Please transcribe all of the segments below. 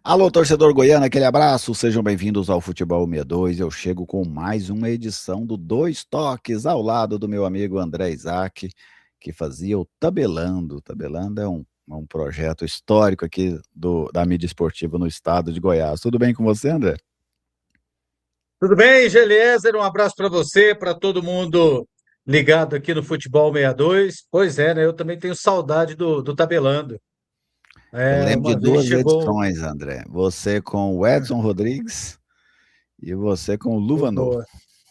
Alô, torcedor goiano, aquele abraço, sejam bem-vindos ao Futebol 62. Eu chego com mais uma edição do Dois Toques, ao lado do meu amigo André Isaac, que fazia o Tabelando. O Tabelando é um projeto histórico aqui da mídia esportiva no estado de Goiás. Tudo bem com você, André? Tudo bem, Geliezer? Um abraço para você, para todo mundo ligado aqui no Futebol 62. Pois é, né? Eu também tenho saudade do tabelando. Eu lembro de Uma vez duas chegou. edições, André. Você com o Edson Rodrigues e você com o Luvanor. Boa,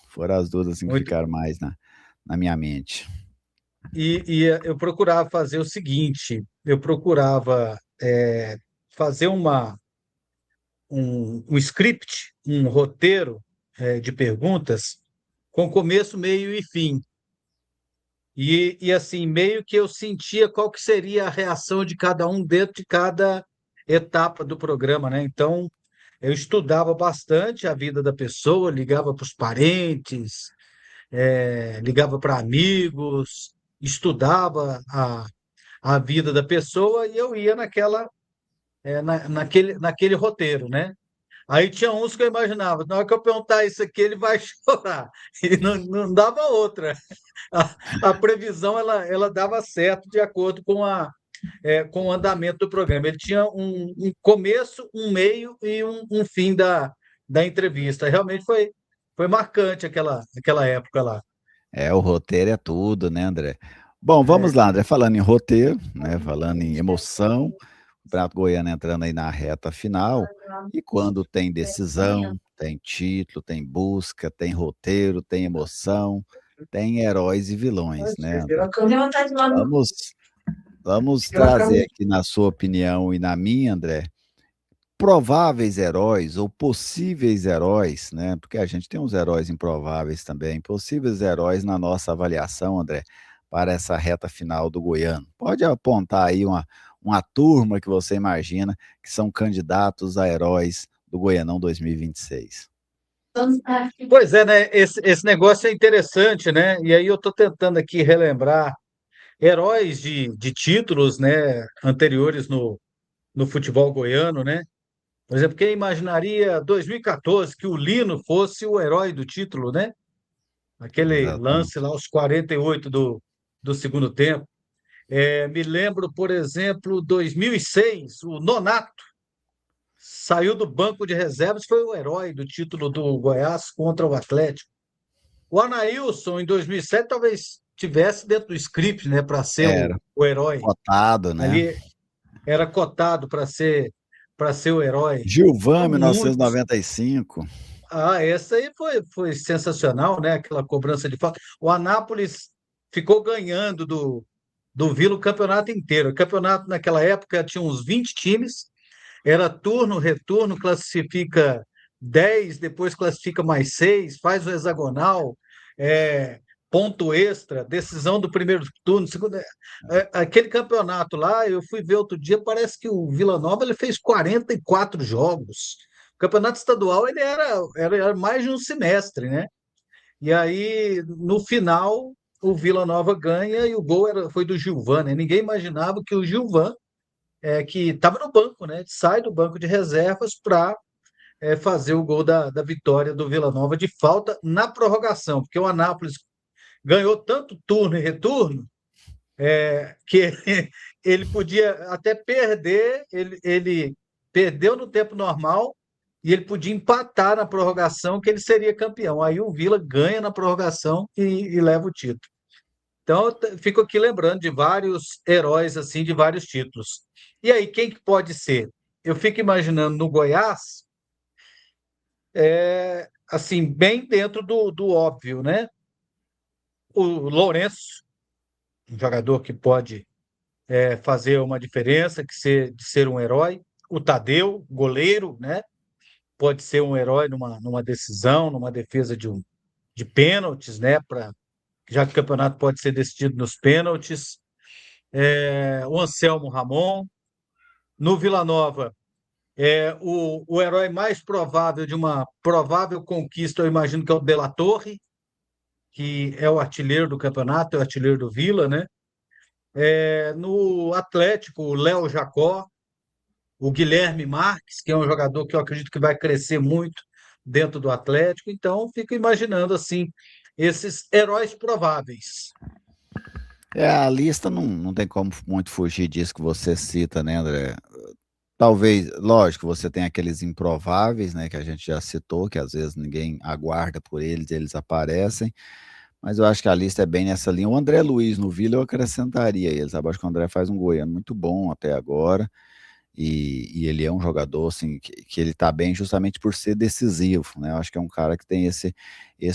Foram as duas assim que muito. ficaram mais na minha mente. E eu procurava fazer o seguinte: eu procurava fazer um script, um roteiro de perguntas com começo, meio e fim. E assim, meio que eu sentia qual que seria a reação de cada um dentro de cada etapa do programa, né? Então, eu estudava bastante a vida da pessoa, ligava para os parentes, ligava para amigos, estudava a vida da pessoa e eu ia naquele roteiro, né? Aí tinha uns que eu imaginava, na hora que eu perguntar isso aqui, ele vai chorar. E não dava outra. A previsão ela dava certo de acordo com o andamento do programa. Ele tinha um começo, um meio e um fim da entrevista. Realmente foi marcante aquela época lá. O roteiro é tudo, né, André? Bom, vamos É, lá, André. Falando em roteiro, né? Falando em emoção, o Prato Goiano entrando aí na reta final. E quando tem decisão, tem título, tem busca, tem roteiro, tem emoção, tem heróis e vilões, né, André? Vamos, vamos trazer aqui na sua opinião e na minha, André, prováveis heróis ou possíveis heróis, né? Porque a gente tem uns heróis improváveis também, possíveis heróis na nossa avaliação, André, para essa reta final do Goiano. Pode apontar aí uma turma que você imagina que são candidatos a heróis do Goianão 2026. Pois é, né? Esse negócio é interessante, né? E aí eu estou tentando aqui relembrar heróis de títulos, né, anteriores no futebol goiano, né? Por exemplo, quem imaginaria 2014 que o Lino fosse o herói do título, né? Aquele lance Exatamente. lá aos 48 do segundo tempo. Me lembro, por exemplo, 2006, o Nonato saiu do banco de reservas, foi o herói do título do Goiás contra o Atlético. O Anailson, em 2007, talvez tivesse dentro do script, né, para ser Era o herói. cotado, né? Ali era cotado para ser o herói. Gilvan, Então, muitos. 1995. Essa aí foi sensacional, né? Aquela cobrança de falta. O Anápolis ficou ganhando do Vila o campeonato inteiro. O campeonato naquela época tinha uns 20 times, era turno, retorno, classifica 10, depois classifica mais 6, faz o hexagonal, é, ponto extra, decisão do primeiro turno, segundo. Aquele campeonato lá, eu fui ver outro dia, parece que o Vila Nova ele fez 44 jogos. O campeonato estadual ele era mais de um semestre, né? E aí, no final, o Vila Nova ganha e o gol foi do Gilvan, né? Ninguém imaginava que o Gilvan, que estava no banco, né? Sai do banco de reservas para fazer o gol da vitória do Vila Nova de falta na prorrogação, porque o Anápolis ganhou tanto turno e retorno que ele podia até perder, ele perdeu no tempo normal e ele podia empatar na prorrogação que ele seria campeão. Aí o Vila ganha na prorrogação e leva o título. Então, eu fico aqui lembrando de vários heróis, assim, de vários títulos. E aí, quem que pode ser? Eu fico imaginando no Goiás, assim, bem dentro do óbvio, né? O Lourenço, um jogador que pode fazer uma diferença, de ser um herói. O Tadeu, goleiro, né? Pode ser um herói numa decisão, numa defesa de pênaltis, né? Já que o campeonato pode ser decidido nos pênaltis. O Anselmo Ramon. No Vila Nova, o herói mais provável de uma provável conquista, eu imagino que é o De La Torre, que é o artilheiro do campeonato, é o artilheiro do Vila, né? No Atlético, o Léo Jacó. o Guilherme Marques, que é um jogador que eu acredito que vai crescer muito dentro do Atlético. Então, fico imaginando assim esses heróis prováveis. A lista não tem como muito fugir disso que você cita, né, André? Talvez, lógico, você tem aqueles improváveis, né, que a gente já citou, que às vezes ninguém aguarda por eles, eles aparecem, mas eu acho que a lista é bem nessa linha. O André Luiz no Vila eu acrescentaria ele, sabe? Acho que o André faz um goiano muito bom até agora, e ele é um jogador, assim, que ele tá bem justamente por ser decisivo, né? Eu acho que é um cara que tem esse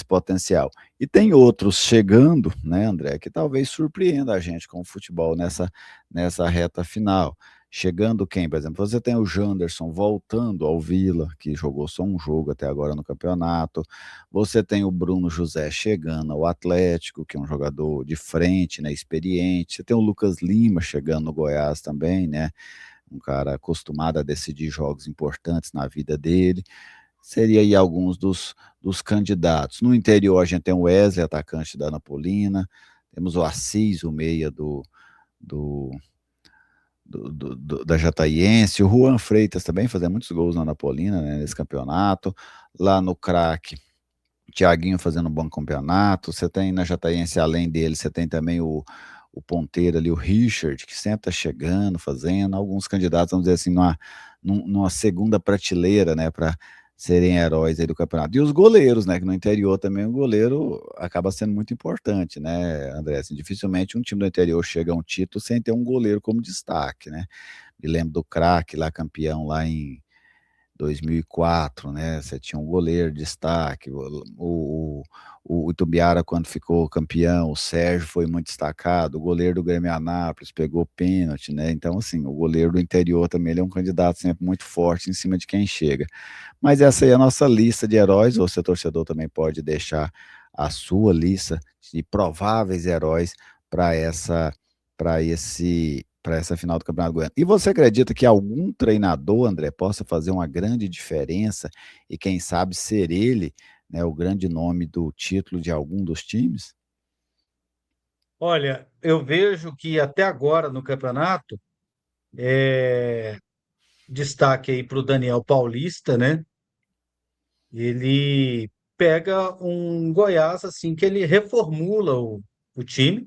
potencial. E tem outros chegando, né, André, que talvez surpreenda a gente com o futebol nessa reta final. Chegando quem, por exemplo, você tem o Janderson voltando ao Vila, que jogou só um jogo até agora no campeonato. Você tem o Bruno José chegando ao Atlético, que é um jogador de frente, né, experiente. Você tem o Lucas Lima chegando no Goiás também, né? Um cara acostumado a decidir jogos importantes na vida dele. Seria aí alguns dos candidatos. No interior, a gente tem o Wesley, atacante da Napolina, temos o Assis, o meia do, da Jataiense, o Juan Freitas também fazendo muitos gols na Napolina, né, nesse campeonato. Lá no Crack, o Thiaguinho fazendo um bom campeonato. Você tem na Jataiense, além dele, você tem também o ponteiro ali, o Richard, que sempre está chegando, fazendo. Alguns candidatos, vamos dizer assim, numa segunda prateleira, né, para serem heróis aí do campeonato. E os goleiros, né, que no interior também o goleiro acaba sendo muito importante, né, André? Assim, dificilmente um time do interior chega a um título sem ter um goleiro como destaque, né? Me lembro do Craque lá, campeão lá em 2004, né? Você tinha um goleiro de destaque, o Itumbiara, quando ficou campeão, o Sérgio foi muito destacado, o goleiro do Grêmio Anápolis pegou pênalti, né? Então, assim, o goleiro do interior também ele é um candidato sempre muito forte em cima de quem chega. Mas essa aí é a nossa lista de heróis, você, torcedor, também pode deixar a sua lista de prováveis heróis para para essa final do Campeonato Goiano. E você acredita que algum treinador, André, possa fazer uma grande diferença e quem sabe ser ele, né, o grande nome do título de algum dos times? Olha, eu vejo que até agora no campeonato, destaque aí para o Daniel Paulista, né? Ele pega um Goiás assim que ele reformula o time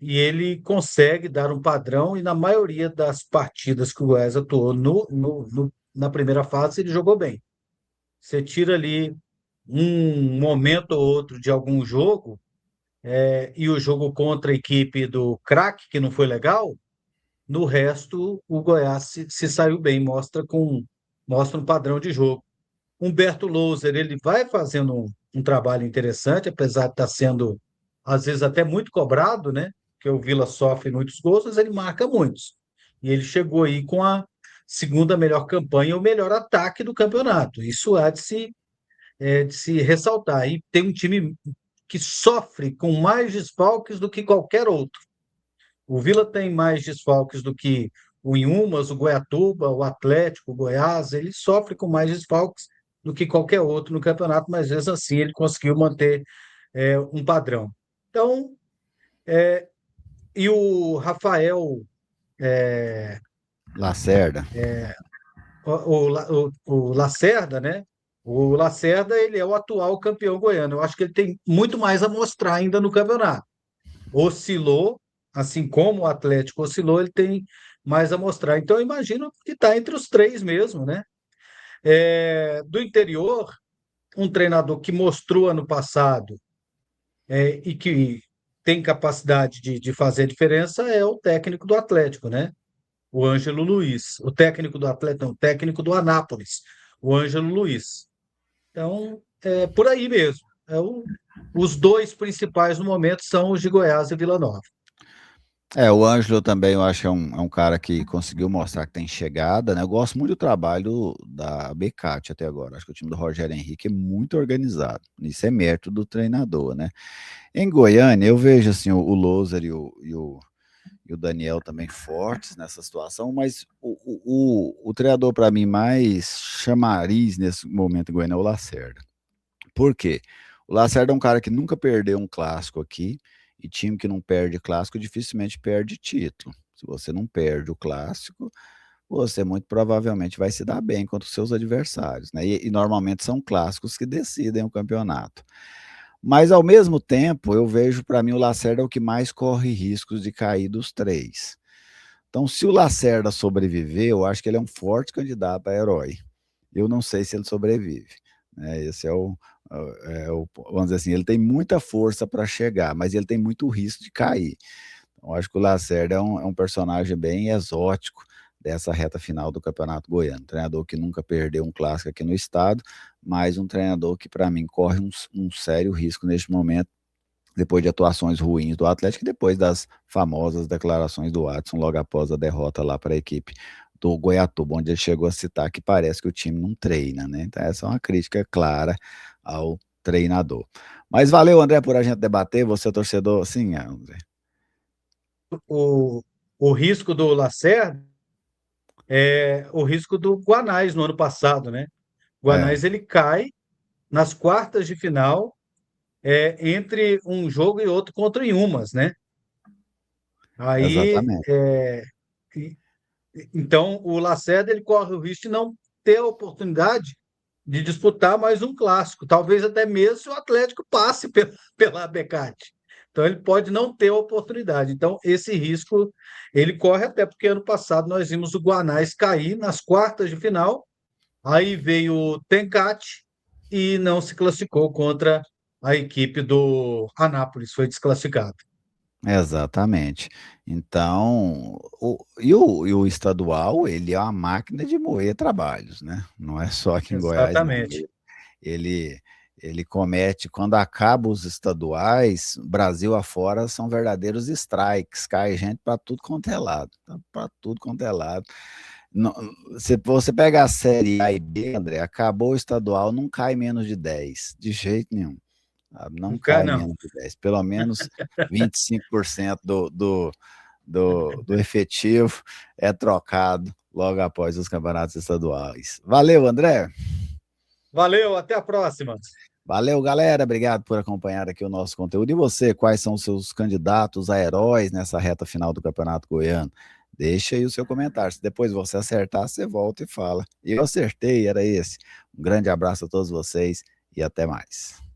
e ele consegue dar um padrão e na maioria das partidas que o Goiás atuou na primeira fase ele jogou bem. Você tira ali um momento ou outro de algum jogo, e o jogo contra a equipe do Crack, que não foi legal, no resto o Goiás se saiu bem, mostra um padrão de jogo. Humberto Louser, ele vai fazendo um trabalho interessante, apesar de estar sendo, às vezes, até muito cobrado, né? Porque o Vila sofre muitos gols, mas ele marca muitos. E ele chegou aí com a segunda melhor campanha, o melhor ataque do campeonato. Isso há de se ressaltar. E tem um time que sofre com mais desfalques do que qualquer outro. O Vila tem mais desfalques do que o Inhumas, o Goiatuba, o Atlético, o Goiás. Ele sofre com mais desfalques do que qualquer outro no campeonato, mas mesmo assim ele conseguiu manter um padrão. Então, e o Rafael, Lacerda. o Lacerda, né? O Lacerda, ele é o atual campeão goiano. Eu acho que ele tem muito mais a mostrar ainda no campeonato. Oscilou, assim como o Atlético oscilou, ele tem mais a mostrar. Então, eu imagino que está entre os três mesmo, né? Do interior, um treinador que mostrou ano passado e que tem capacidade de fazer a diferença é o técnico do Atlético, né? O Ângelo Luiz. O técnico do Atlético, não, o técnico do Anápolis, o Ângelo Luiz. Então, é por aí mesmo. Os dois principais no momento são os de Goiás e Vila Nova. O Ângelo também, eu acho que é um cara que conseguiu mostrar que tem chegada, né? Eu gosto muito do trabalho da Becate até agora. Acho que o time do Rogério Henrique é muito organizado. Isso é mérito do treinador, né? Em Goiânia, eu vejo assim, o Loser e o Daniel também fortes nessa situação, mas o treinador, para mim, mais chamariz nesse momento em Goiânia é o Lacerda. Por quê? O Lacerda é um cara que nunca perdeu um clássico aqui, e time que não perde clássico dificilmente perde título. Se você não perde o clássico, você muito provavelmente vai se dar bem contra os seus adversários, né? E normalmente são clássicos que decidem o campeonato. Mas ao mesmo tempo, eu vejo para mim o Lacerda é o que mais corre riscos de cair dos três. Então, se o Lacerda sobreviver, eu acho que ele é um forte candidato a herói. Eu não sei se ele sobrevive, né? Esse vamos dizer assim, ele tem muita força para chegar, mas ele tem muito risco de cair. Então, acho que o Lacerda é um personagem bem exótico dessa reta final do Campeonato Goiano. Um treinador que nunca perdeu um clássico aqui no estado, mas um treinador que, para mim, corre um sério risco neste momento, depois de atuações ruins do Atlético e depois das famosas declarações do Watson logo após a derrota lá para a equipe do Goiatuba, onde ele chegou a citar que parece que o time não treina, né? Então essa é uma crítica clara ao treinador. Mas valeu, André, por a gente debater. Você é torcedor, sim, André. O, o risco do Lacerda é o risco do Guanais no ano passado, né? O É, Guanais ele cai nas quartas de final entre um jogo e outro contra o Inhumas, né? Aí, exatamente. e- então, o Lacerda ele corre o risco de não ter a oportunidade de disputar mais um clássico, talvez até mesmo se o Atlético passe pela Abecate. Então, ele pode não ter a oportunidade. Então, esse risco ele corre até porque ano passado nós vimos o Guanás cair nas quartas de final, aí veio o Tencate e não se classificou contra a equipe do Anápolis, foi desclassificado. Exatamente. Então, e o estadual, ele é uma máquina de moer trabalhos, né? Não é só aqui em Goiás, não. Exatamente. Ele, ele comete, quando acaba os estaduais, Brasil afora são verdadeiros strikes, cai gente para tudo quanto é lado, para tudo quanto é lado. Não, se você pega a série A e B, André, acabou o estadual, não cai menos de 10 de jeito nenhum. Sabe? Não cai Não. menos de 10, pelo menos 25% do efetivo é trocado logo após os campeonatos estaduais. Valeu, André. Valeu, até a próxima. Valeu, galera. Obrigado por acompanhar aqui o nosso conteúdo. E você, quais são os seus candidatos a heróis nessa reta final do Campeonato Goiano? Deixa aí o seu comentário. Se depois você acertar, você volta e fala. Eu acertei, era esse. Um grande abraço a todos vocês e até mais.